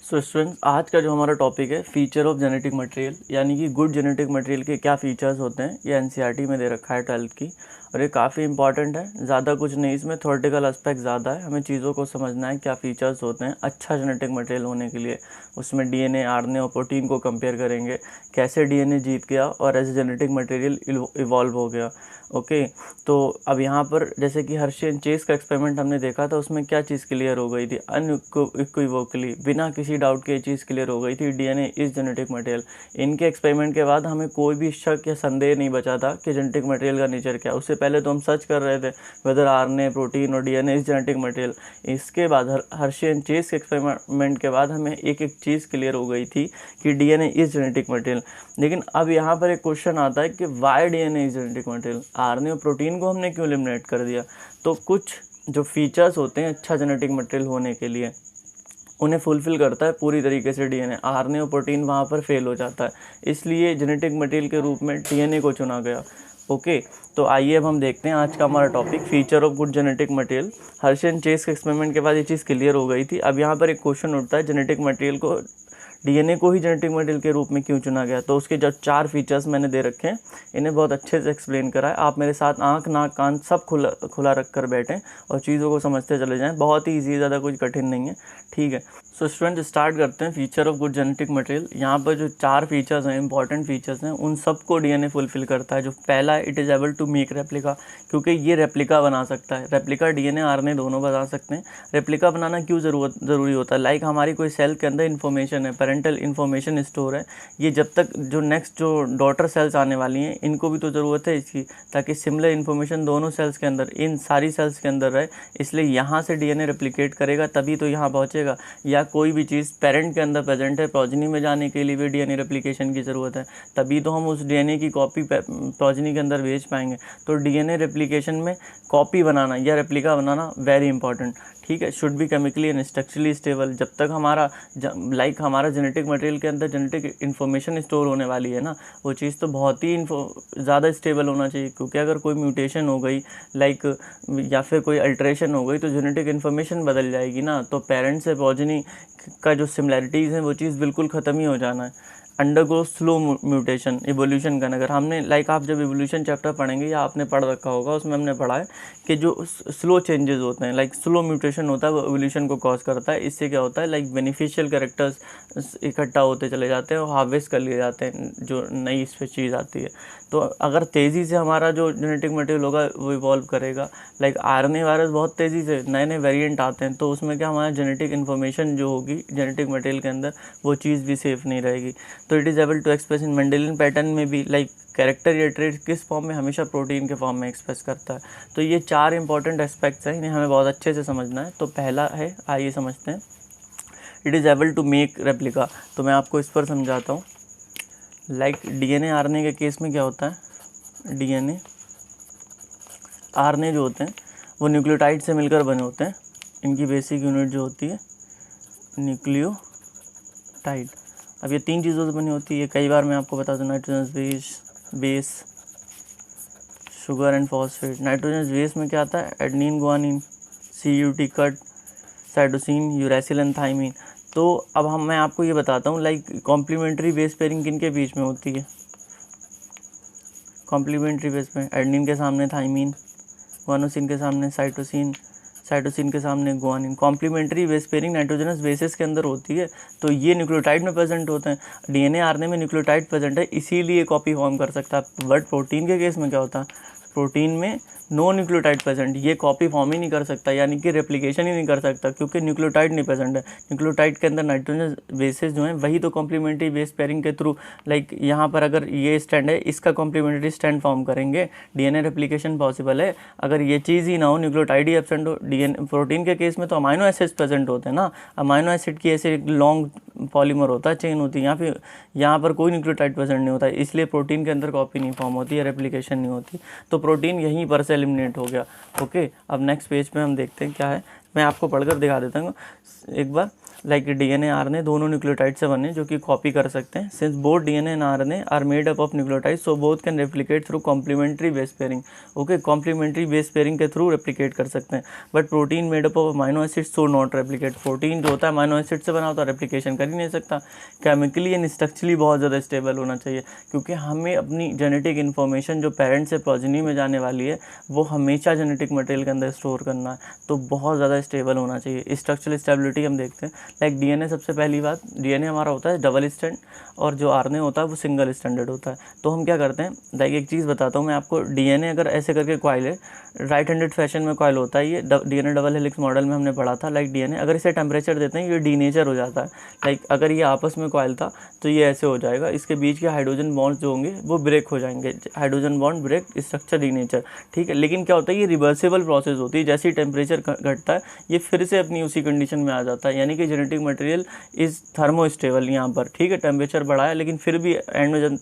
So students, आज का जो हमारा टॉपिक है फीचर ऑफ जेनेटिक मटेरियल, यानी कि गुड जेनेटिक मटेरियल के क्या फीचर्स होते हैं। ये एनसीईआरटी में दे रखा है 12th की, और ये काफ़ी इंपॉर्टेंट है। ज़्यादा कुछ नहीं, इसमें थ्योरेटिकल एस्पेक्ट ज़्यादा है। हमें चीज़ों को समझना है, क्या फीचर्स होते हैं अच्छा जेनेटिक मटेरियल होने के लिए। उसमें डीएनए, आरएनए और प्रोटीन को कंपेयर करेंगे, कैसे डीएनए जीत गया और as a genetic material evolve हो गया। ओके, तो अब यहाँ पर जैसे कि हर्शी एंड चेस का एक्सपेरिमेंट हमने देखा था, उसमें क्या चीज़ क्लियर हो गई थी अनइक्विवोकली, बिना किसी डाउट के ये चीज़ क्लियर हो गई थी, डीएनए इज जेनेटिक मटेरियल। इनके एक्सपेरिमेंट के बाद हमें कोई भी शक या संदेह नहीं बचा था कि जेनेटिक मटेरियल का नेचर क्या है। उससे पहले तो हम सर्च कर रहे थे वेदर आरएनए, प्रोटीन और डीएनए इज जेनेटिक मटेरियल। इसके बाद हर्शी एंड चेस के एक्सपेरिमेंट के बाद हमें एक एक चीज़ क्लियर हो गई थी कि डीएनए इज जेनेटिक मटेरियल। लेकिन अब यहाँ पर एक क्वेश्चन आता है कि why DNA is genetic material, RNA और प्रोटीन को हमने क्यों एलिमिनेट कर दिया। तो कुछ जो फीचर्स होते हैं अच्छा जेनेटिक मटेरियल होने के लिए, उन्हें फुलफ़िल करता है पूरी तरीके से डीएनए। आरएनए और प्रोटीन वहाँ पर फेल हो जाता है, इसलिए जेनेटिक मटेरियल के रूप में डीएनए को चुना गया। ओके, तो आइए अब हम देखते हैं आज का हमारा topic feature of good genetic material. Hershey and Chase के एक्सपेरिमेंट के बाद ये चीज़ क्लियर हो गई थी। अब यहाँ पर एक क्वेश्चन उठता है, जेनेटिक मटेरियल को, डीएनए को ही जेनेटिक मटेरियल के रूप में क्यों चुना गया। तो उसके जो 4 फीचर्स मैंने दे रखे हैं, इन्हें बहुत अच्छे से एक्सप्लेन करा है। आप मेरे साथ आंख, नाक, कान सब खुला रख कर बैठें और चीज़ों को समझते चले जाएं। बहुत ही ईजी है, ज़्यादा कुछ कठिन नहीं है, ठीक है। सो स्टूडेंट, स्टार्ट करते हैं feature of good genetic material. यहाँ पर जो 4 फीचर्स हैं, इंपॉर्टेंट फीचर्स हैं, उन सबको डीएनए फुलफिल करता है। जो पहला है, it is able to make replica, क्योंकि ये रेप्लिका बना सकता है। रेप्लिका डीएनए आरएनए दोनों बना सकते हैं। रेप्लिका बनाना क्यों ज़रूरी होता है। लाइक हमारी कोई सेल के अंदर इन्फॉर्मेशन है, पेरेंटल इन्फॉर्मेशन स्टोर है, ये जब तक जो नेक्स्ट जो डॉटर सेल्स आने वाली हैं, इनको भी तो ज़रूरत है इसकी, ताकि सिमिलर इन्फॉर्मेशन दोनों सेल्स के अंदर, इन सारी सेल्स के अंदर रहे। इसलिए यहाँ से डीएनए रेप्लिकेट करेगा तभी तो यहाँ पहुँचेगा। या कोई भी चीज़ पेरेंट के अंदर प्रेजेंट है, प्रोजनी में जाने के लिए भी डीएनए रेप्लिकेशन की ज़रूरत है, तभी तो हम उस डीएनए की कॉपी प्रोजनी के अंदर भेज पाएंगे। तो डीएनए रेप्लिकेशन में कॉपी बनाना या रेप्लिका बनाना वेरी इंपॉर्टेंट, ठीक है। Should be chemically and structurally stable. जब तक हमारा हमारा जेनेटिक मटेरियल के अंदर जेनेटिक इन्फॉर्मेशन स्टोर होने वाली है ना, वो चीज़ तो बहुत ही ज़्यादा स्टेबल होना चाहिए। क्योंकि अगर कोई म्यूटेशन हो गई या फिर कोई अल्ट्रेशन हो गई, तो जेनेटिक इन्फॉर्मेशन बदल जाएगी ना, तो पेरेंट्स से प्रोजेनी का जो सिमिलैरिटीज़ हैं वो चीज़ बिल्कुल ख़त्म ही हो जाना है। अंडरगो स्लो म्यूटेशन, इवोल्यूशन का नगर हमने आप जब इवोल्यूशन चैप्टर पढ़ेंगे या आपने पढ़ रखा होगा, उसमें हमने पढ़ा है कि जो स्लो चेंजेस होते हैं, स्लो म्यूटेशन होता है, वो इवोल्यूशन को कॉज करता है। इससे क्या होता है, बेनिफिशियल कैरेक्टर्स इकट्ठा होते चले जाते हैं और हार्वेस्ट कर लिए जाते हैं, जो नई इस पर चीज़ आती है। तो अगर तेज़ी से हमारा जो जेनेटिक मटेरियल होगा वो इवॉल्व करेगा। आरएनए वायरस बहुत तेज़ी से नए नए वेरिएंट आते हैं, तो उसमें क्या हमारा जेनेटिक इन्फॉर्मेशन जो होगी जेनेटिक मटेरियल के अंदर, वो चीज़ भी सेफ नहीं रहेगी। तो it is able to express in Mendelian pattern में भी कैरेक्टर या ट्रेट किस फॉर्म में, हमेशा प्रोटीन के फॉर्म में एक्सप्रेस करता है। तो ये 4 इंपॉर्टेंट एस्पेक्ट्स हैं, इन्हें हमें बहुत अच्छे से समझना है। तो पहला है, आइए समझते हैं, it is able to make replica. तो मैं आपको इस पर समझाता हूँ। डीएनए आरएनए के केस में क्या होता है, डीएनए आरएनए जो होते हैं वो न्यूक्लियोटाइड से मिलकर बने होते हैं। इनकी बेसिक यूनिट जो होती है न्यूक्लियोटाइड। अब ये 3 चीज़ों से बनी होती है, कई बार मैं आपको बता दूँ, nitrogen base, sugar and phosphate. Nitrogen base में क्या आता है, adenine, guanine, CUT cut, cytosine, uracil and thymine. तो अब मैं आपको ये बताता हूँ, कॉम्प्लीमेंट्री बेस पेयरिंग किन के बीच में होती है। कॉम्प्लीमेंट्री बेस पे एडेनिन के सामने थाइमिन, गुआनोसिन के सामने साइटोसिन, साइटोसिन के सामने guanine. Complementary base pairing nitrogenous bases के अंदर होती है, तो ये न्यूक्लियोटाइड में प्रेजेंट होते हैं। डीएनए आरएनए में न्यूक्लियोटाइड प्रेजेंट है, इसीलिए कॉपी फॉर्म कर सकता है। बट प्रोटीन के केस में क्या होता है, प्रोटीन में नो न्यूक्लियोटाइड प्रेजेंट, ये कॉपी फॉर्म ही नहीं कर सकता, यानी कि रेप्लिकेशन ही नहीं कर सकता, क्योंकि न्यूक्लियोटाइड नहीं प्रेजेंट है। न्यूक्लियोटाइड के अंदर नाइट्रोजन बेसिस जो हैं वही तो कॉम्प्लीमेंट्री बेस पेयरिंग के थ्रू, यहाँ पर अगर ये स्टैंड है, इसका कॉम्प्लीमेंट्री स्टैंड फॉर्म करेंगे, डीएनए रेप्लिकेशन पॉसिबल है। अगर ये चीज़ ही ना हो, न्यूक्लियोटाइड ही एब्सेंट हो, डीएनए प्रोटीन के केस में तो अमाइनो एसिड्स प्रेजेंट होते हैं ना, अमाइनो एसिड की ऐसे लॉन्ग पॉलीमर होता है, चेन होती है, यहाँ पर कोई न्यूक्लियोटाइड प्रेजेंट नहीं होता, इसलिए प्रोटीन के अंदर कॉपी नहीं फॉर्म होती है, रेप्लिकेशन नहीं होती। तो प्रोटीन यहीं पर से एलिमिनेट हो गया। ओके, अब नेक्स्ट पेज पे हम देखते हैं क्या है, मैं आपको पढ़कर दिखा देता हूँ एक बार। लाइक डीएनए आरएनए दोनों न्यूक्लियोटाइड से बने जो कि कॉपी कर सकते हैं। Since both DNA and RNA are made up of nucleotide so both can replicate through complementary base pairing. Okay, complementary base pairing के थ्रू रेप्लिकेट कर सकते हैं। But protein made up of amino acid so not replicate. Protein जो होता है amino acid से बना होता है, रेप्लिकेशन कर ही नहीं सकता। केमिकली एंड स्ट्रक्चरली बहुत ज़्यादा स्टेबल होना चाहिए, क्योंकि हमें अपनी जेनेटिक इन्फॉर्मेशन जो पेरेंट्स से प्रोजेनी में जाने वाली है वो हमेशा जेनेटिक मटेरियल के अंदर स्टोर करना है, तो बहुत ज़्यादा स्टेबल होना चाहिए। स्ट्रक्चरल स्टेबिलिटी हम देखते हैं, लाइक डीएनए सबसे पहली बात, डीएनए हमारा होता है डबल स्टैंड और जो आरएनए होता है वो सिंगल स्टैंडर्ड होता है। तो हम क्या करते हैं, लाइक एक चीज़ बताता हूँ मैं आपको, डीएनए अगर ऐसे करके कॉइल है, राइट हैंडेड फैशन में कॉइल होता है ये, डीएनए डबल हेलिक्स मॉडल में हमने पढ़ा था। लाइक डीएनए अगर इसे टेम्परेचर देते हैं ये डीनेचर हो जाता है। लाइक अगर ये आपस में कॉइल था तो ये ऐसे हो जाएगा, इसके बीच के हाइड्रोजन बॉन्ड्स जो होंगे वो ब्रेक हो जाएंगे, hydrogen bond break, structure denature, ठीक है। लेकिन क्या होता है, ये रिवर्सिबल प्रोसेस होती है, जैसे ही टेम्परेचर घटता है ये फिर से अपनी उसी कंडीशन में आ जाता है, यानी कि जेनेटिक मटेरियल इज़ थर्मोस्टेबल यहाँ पर, ठीक है। टेम्परेचर बढ़ाया लेकिन फिर भी एंड में जब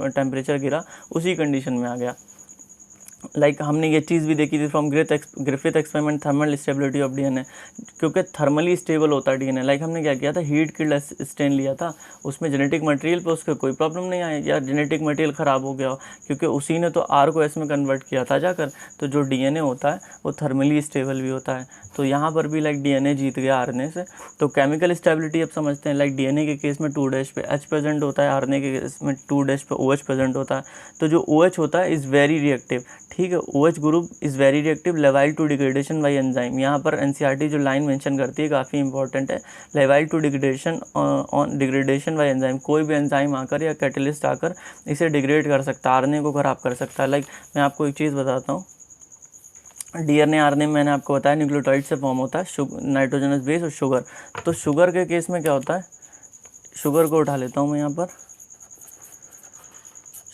टेम्परेचर गिरा उसी कंडीशन में आ गया। लाइक हमने ये चीज़ भी देखी थी from Griffith experiment, thermal stability of DNA, क्योंकि थर्मली स्टेबल होता है डीएनए। लाइक हमने क्या किया था, हीट किल्ड स्टेन लिया था, उसमें जेनेटिक मटेरियल पे उसका कोई प्रॉब्लम नहीं आया, या जेनेटिक मटेरियल ख़राब हो गया हो, क्योंकि उसी ने तो आर को एस में कन्वर्ट किया था जाकर। तो जो डीएनए होता है वो थर्मली स्टेबल भी होता है। तो यहाँ पर भी लाइक डीएनए जीत गया आरएनए से। तो केमिकल स्टेबिलिटी अब समझते हैं, लाइक डीएनए के केस में 2' पे H प्रेजेंट होता है, आरएनए के केस में 2' पे OH प्रेजेंट होता है। तो जो OH होता है इज़ वेरी रिएक्टिव, ठीक है। OH group is very reactive, लेवाइल टू डिग्रेडेशन बाय एंजाइम। यहाँ पर एनसीईआरटी जो लाइन मेंशन करती है काफ़ी इंपॉर्टेंट है, लेवाइल to degradation on degradation by enzyme. कोई भी एंजाइम आकर या कैटलिस्ट आकर इसे डिग्रेड कर सकता है, आरएनए को ख़राब कर सकता है। लाइक मैं आपको एक चीज़ बताता हूँ, डीएनए आरएनए मैंने आपको बताया न्यूक्लियोटाइड से फॉर्म होता है, नाइट्रोजनस बेस और शुगर। तो शुगर के केस में क्या होता है, शुगर को उठा लेता हूँ मैं यहाँ पर,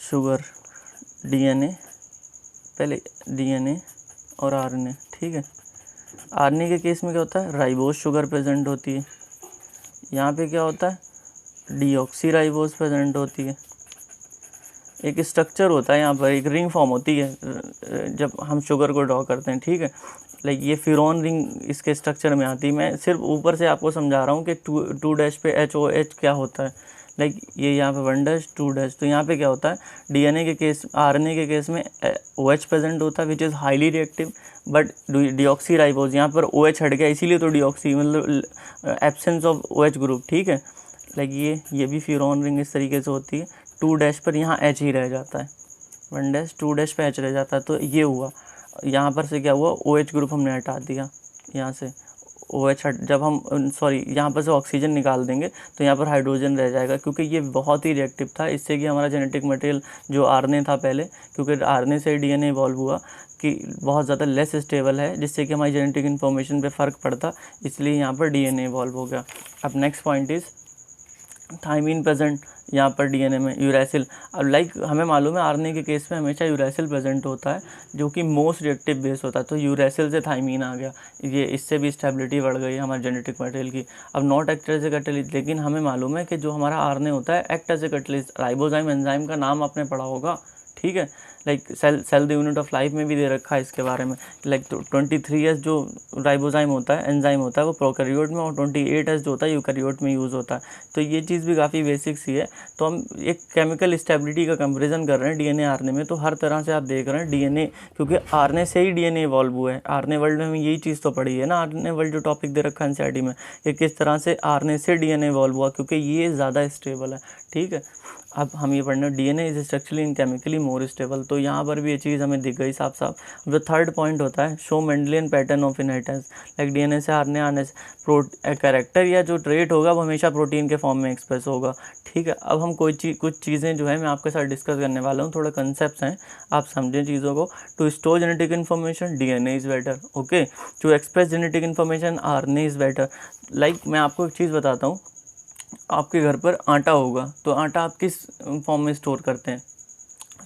शुगर डीएनए, पहले डीएनए और आरएनए, ठीक है। आरएनए के केस में क्या होता है, राइबोस शुगर प्रेजेंट होती है। यहाँ पे क्या होता है, डीऑक्सी राइबोस प्रेजेंट होती है। एक स्ट्रक्चर होता है यहाँ पर, एक रिंग फॉर्म होती है जब हम शुगर को ड्रॉ करते हैं, ठीक है। लाइक ये फिरॉन रिंग इसके स्ट्रक्चर में आती है। मैं सिर्फ ऊपर से आपको समझा रहा हूँ कि 2' पे HOH क्या होता है। लाइक ये यहाँ पे 1' 2', तो यहाँ पे क्या होता है, डीएनए के केस, आरएनए के केस में OH प्रेजेंट होता है which is highly reactive, but deoxy ribose, यहाँ पर OH हट गया इसीलिए तो डीऑक्सी, मतलब एब्सेंस ऑफ OH ग्रुप, ठीक है। लाइक ये भी फिरॉन रिंग इस तरीके से होती है, 2' पर यहाँ H ही रह जाता है, 1' 2' पे H रह जाता है। तो ये हुआ, यहाँ पर से क्या हुआ, OH ग्रुप हमने हटा दिया, यहाँ से OH हट, जब हम सॉरी यहाँ पर से ऑक्सीजन निकाल देंगे तो यहाँ पर हाइड्रोजन रह जाएगा, क्योंकि ये बहुत ही रिएक्टिव था। इससे कि हमारा जेनेटिक मटेरियल जो आरएनए था पहले, क्योंकि आरएनए से डीएनए इवॉल्व हुआ, कि बहुत ज़्यादा लेस स्टेबल है, जिससे कि हमारी जेनेटिक इन्फॉर्मेशन पे फ़र्क पड़ता, इसलिए यहाँ पर डीएनए इवॉल्व हो गया। अब next point is thymine present यहाँ पर डीएनए में, यूरैसिल। अब लाइक हमें मालूम है आरएनए के केस में हमेशा यूरैसिल प्रेजेंट होता है, जो कि मोस्ट रिएक्टिव बेस होता है। तो यूरैसिल से थाइमीन आ गया, ये इससे भी स्टेबिलिटी बढ़ गई हमारे जेनेटिक मटेरियल की। अब not act as a catalyst, लेकिन हमें मालूम है कि जो हमारा आरएनए होता है act as a catalyst. Ribozyme enzyme का नाम आपने पढ़ा होगा, ठीक है। Like cell the unit of life में भी दे रखा है इसके बारे में। लाइक 23S जो राइबोजाइम होता है, एंजाइम होता है, वो प्रोकैरियोट में, और 28S जो होता है यूकैरियोट में यूज़ होता है। तो ये चीज़ भी काफ़ी बेसिक सी है। तो हम एक केमिकल स्टेबिलिटी का कंपेरिजन कर रहे हैं डीएनए आरएनए में, तो हर तरह से आप देख रहे हैं डीएनए, क्योंकि आरएनए से ही डीएनए इवॉल्व हुआ है। आरएनए वर्ल्ड में हमें यही चीज़ तो पढ़ी है ना, आरएनए वर्ल्ड जो टॉपिक दे रखा है एनसीईआरटी में, कि किस तरह से आरएनए से डीएनए इवॉल्व हुआ, क्योंकि ये ज़्यादा स्टेबल है, ठीक है। अब हम ये पढ़ना, DNA is structurally and chemically more stable. तो यहाँ पर भी ये चीज़ हमें दिख गई साफ साफ। जो थर्ड पॉइंट होता है, show Mendelian pattern of inheritance. Like DNA से आरएनए आने से कैरेक्टर या जो ट्रेट होगा वो हमेशा प्रोटीन के फॉर्म में एक्सप्रेस होगा, ठीक है। अब हम कुछ चीज़ें जो है मैं आपके साथ डिस्कस करने वाला हूँ, थोड़े कंसेप्ट हैं, आप समझें चीज़ों को। To store genetic information DNA is better, okay. To express genetic information RNA is better. Like मैं आपको एक चीज़ बताता हूँ, आपके घर पर आटा होगा, तो आटा आप किस फॉर्म में स्टोर करते हैं,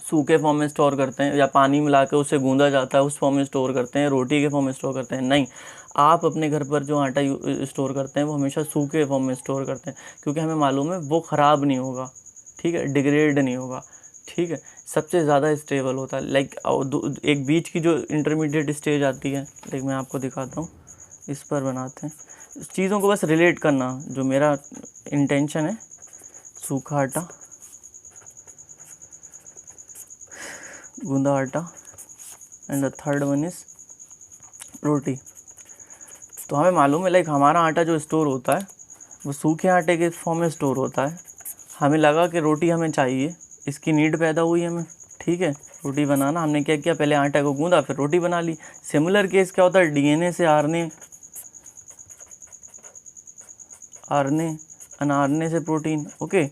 सूखे फॉर्म में स्टोर करते हैं, या पानी मिला के उसे गूंदा जाता है उस फॉर्म में स्टोर करते हैं, रोटी के फॉर्म में स्टोर करते हैं? नहीं, आप अपने घर पर जो आटा स्टोर करते हैं वो हमेशा सूखे फॉर्म में स्टोर करते हैं, क्योंकि हमें मालूम है वो ख़राब नहीं होगा, ठीक है, डिग्रेड नहीं होगा, ठीक है, सबसे ज़्यादा स्टेबल होता है। लाइक एक बीच की जो इंटरमीडिएट स्टेज आती है, लाइक मैं आपको दिखाता हूँ, इस पर बनाते हैं। चीज़ों को बस रिलेट करना जो मेरा इंटेंशन है। सूखा आटा, गूंदा आटा, and the third one is roti. तो हमें मालूम है लाइक हमारा आटा जो स्टोर होता है वो सूखे आटे के फॉर्म में स्टोर होता है। हमें लगा कि रोटी हमें चाहिए, इसकी नीड पैदा हुई हमें, ठीक है, रोटी बनाना। हमने क्या किया, पहले आटे को गूंदा फिर रोटी बना ली। सिमिलर केस क्या होता है, डीएनए से आरएनए, आरएनए से प्रोटीन। ओके,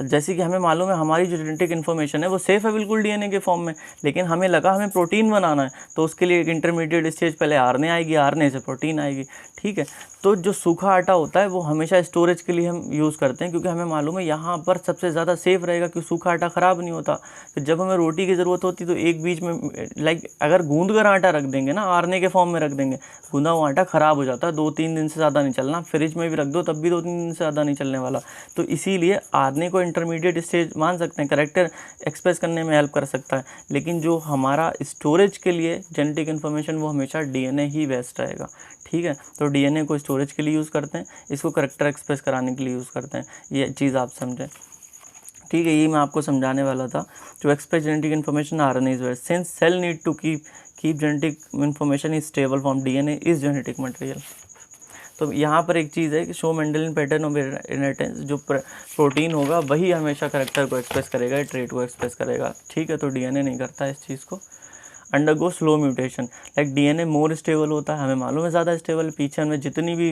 जैसे कि हमें मालूम है हमारी जो जेनेटिक इन्फॉर्मेशन है वो सेफ है बिल्कुल डीएनए के फॉर्म में, लेकिन हमें लगा हमें प्रोटीन बनाना है, तो उसके लिए एक इंटरमीडिएट स्टेज पहले आरएनए आएगी, आरएनए से प्रोटीन आएगी, ठीक है। तो जो सूखा आटा होता है वो हमेशा स्टोरेज के लिए हम यूज़ करते हैं, क्योंकि हमें मालूम है यहाँ पर सबसे ज़्यादा सेफ रहेगा, क्योंकि सूखा आटा ख़राब नहीं होता। तो जब हमें रोटी की ज़रूरत होती तो एक बीच में लाइक अगर गूंद कर आटा रख देंगे ना, आरएनए के फॉर्म में रख देंगे, गूंदा हुआ आटा ख़राब हो जाता है, 2-3 दिन से ज़्यादा नहीं चलना। फ्रिज में भी रख दो तब भी 2-3 दिन से ज़्यादा नहीं चलने वाला। तो इसीलिए आरएनए को इंटरमीडिएट स्टेज मान सकते हैं, करैक्टर एक्सप्रेस करने में हेल्प कर सकता है, लेकिन जो हमारा स्टोरेज के लिए जेनेटिक इन्फॉर्मेशन वो हमेशा डीएनए ही बेस्ट रहेगा, ठीक है। तो डीएनए को स्टोरेज के लिए यूज़ करते हैं, इसको करैक्टर एक्सप्रेस कराने के लिए यूज़ करते हैं। ये चीज़ आप समझें, ठीक है। ये मैं आपको समझाने वाला था। To express genetic information RNA is best, since cell need to keep genetic information is stable form, DNA is genetic material. तो यहाँ पर एक चीज़ है कि show Mendelian pattern of inheritance, जो प्रोटीन होगा वही हमेशा करैक्टर को एक्सप्रेस करेगा, ट्रेट को एक्सप्रेस करेगा, ठीक है। तो डीएनए नहीं करता इस चीज़ को। Undergo slow mutation, like DNA more stable होता है, हमें मालूम है ज़्यादा स्टेबल। पीछे हमने जितनी भी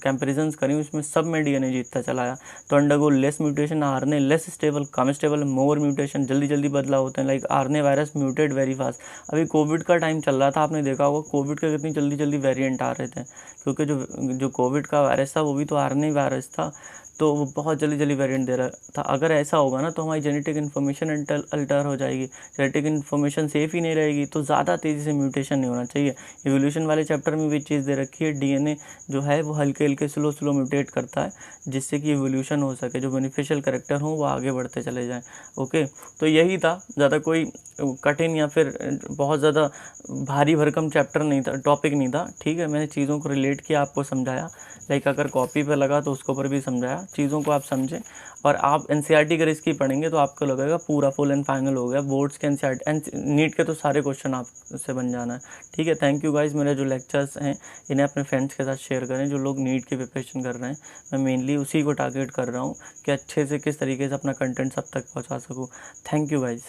कंपेरिजन्स करी उसमें सब में डीएनए जीतता चला आया। तो undergo less mutation, RNA less stable, कम स्टेबल, मोर म्यूटेशन, जल्दी जल्दी बदलाव होते हैं। Like RNA virus mutate very fast. अभी कोविड का टाइम चल रहा था, आपने देखा होगा कोविड के कितनी जल्दी जल्दी वेरिएंट आ रहे थे, क्योंकि जो कोविड का वायरस था वो भी तो आरएनए वायरस था, तो वो बहुत जल्दी जल्दी वेरिएंट दे रहा था। अगर ऐसा होगा ना तो हमारी जेनेटिक इन्फॉर्मेशन अल्टर हो जाएगी, जेनेटिक इन्फॉर्मेशन सेफ ही नहीं रहेगी, तो ज़्यादा तेज़ी से म्यूटेशन नहीं होना चाहिए। इवोल्यूशन वाले चैप्टर में भी चीज़ दे रखी है, डीएनए जो है वो हल्के हल्के स्लो म्यूटेट करता है, जिससे कि इवोल्यूशन हो सके, जो बेनिफिशियल कैरेक्टर हों वो आगे बढ़ते चले जाएँ। ओके, तो यही था, ज़्यादा कोई कठिन या फिर बहुत ज़्यादा भारी भरकम चैप्टर नहीं था, टॉपिक नहीं था, ठीक है। मैंने चीज़ों को रिलेट किया, आपको समझाया। लाइक अगर कॉपी पे लगा तो उसके ऊपर भी समझाया, चीज़ों को आप समझें। और आप एनसीईआरटी अगर इसकी पढ़ेंगे तो आपको लगेगा पूरा फुल एंड फाइनल हो गया। बोर्ड्स के एनसीईआरटी नीट के तो सारे क्वेश्चन आपसे बन जाना है, ठीक है। Thank you guys. मेरे जो लेक्चर्स हैं इन्हें अपने फ्रेंड्स के साथ शेयर करें जो लोग नीट की प्रिपरेशन कर रहे हैं। मैं मेनली उसी को टारगेट कर रहा हूँ कि अच्छे से किस तरीके से अपना कंटेंट सब तक पहुँचा सकूँ। Thank you guys.